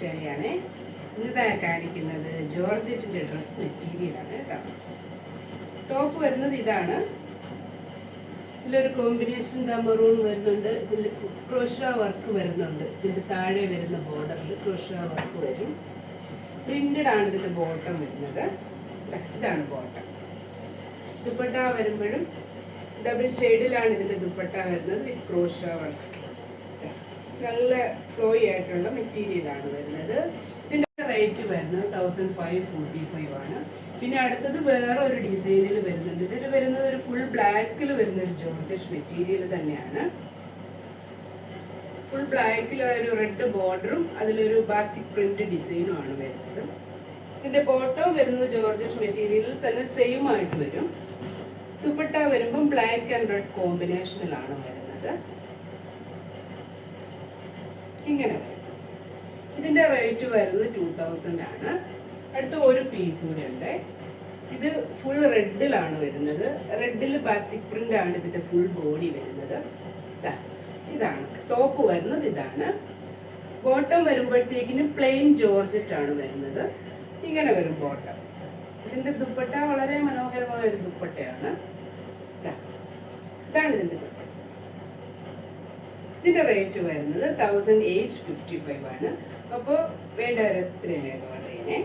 ശരിയാണ്. ഇന്നത്തെ കാണിക്കുന്നത് ജോർജറ്റിന്റെ ഡ്രസ് മെറ്റീരിയലാണ് കേട്ടോ. ടോപ്പ് വരുന്നത് ഇതാണ്. ഇതിലൊരു കോമ്പിനേഷൻ മെറൂൺ വരുന്നുണ്ട്. ഇതിൽ ക്രോഷ വർക്ക് വരുന്നുണ്ട്. ഇതിൻ്റെ താഴെ വരുന്ന ബോർഡറിൽ ക്രോഷ വർക്ക് വരും. പ്രിന്റഡ് ആണ് ഇതിൻ്റെ ബോട്ടം വരുന്നത്. ഇതാണ് ബോട്ടം. ദുപ്പട്ട വരുമ്പോഴും ഡബിൾ ഷെയ്ഡിലാണ് ഇതിൻ്റെ ദുപ്പട്ട വരുന്നത് വിത്ത് ക്രോഷ വർക്ക്. നല്ല ഫ്ലോയി ആയിട്ടുള്ള മെറ്റീരിയലാണ് വരുന്നത്. ഇതിൻ്റെ റേറ്റ് വരുന്നത് 1545 ആണ്. പിന്നെ അടുത്തത് വേറെ ഒരു ഡിസൈനിൽ വരുന്നുണ്ട്. ഇതിൽ വരുന്നത് ഒരു ഫുൾ ബ്ലാക്കിൽ വരുന്ന ഒരു ജോർജറ്റ് മെറ്റീരിയൽ തന്നെയാണ്. ഫുൾ ബ്ലാക്കിൽ ഒരു റെഡ് ബോർഡറും അതിലൊരു ബാത്തിക് പ്രിന്റ് ഡിസൈനും ആണ് വരുന്നത്. ഇതിന്റെ ബോട്ടം വരുന്നത് ജോർജറ്റ് മെറ്റീരിയലിൽ തന്നെ സെയിം ആയിട്ട് വരും. ദുപ്പട്ട വരുമ്പം ബ്ലാക്ക് ആൻഡ് റെഡ് കോമ്പിനേഷനിലാണ് വരുന്നത്. ഇങ്ങനെ വരും. ഇതിന്റെ റേറ്റ് വരുന്നത് 2000 ആണ്. അടുത്ത ഒരു പീസ് കൂടെ ഉണ്ട്. ഇത് ഫുൾ റെഡിലാണ് വരുന്നത്. റെഡിൽ ബാത്തിക് പ്രിന്റ് ആണ് ഇതിന്റെ ഫുൾ ബോഡി വരുന്നത്. ഇതാണ് ടോപ്പ് വരുന്നത്. ഇതാണ് ബോട്ടം വരുമ്പോഴത്തേക്കിനും പ്ലെയിൻ ജോർജറ്റ് ആണ് വരുന്നത്. ഇങ്ങനെ വരും ബോട്ടം. ഇതിന്റെ ദുപ്പട്ട വളരെ മനോഹരമായ ഒരു ദുപ്പട്ടയാണ്. ഇതാണ് ഇതിന്റെ ദുപ്പട്ട. ഇതിന്റെ റേറ്റ് വരുന്നത് 1855 ആണ്. അപ്പോൾ വേണ്ട എത്രയും വേഗം ഓർഡർ ചെയ്യണേ.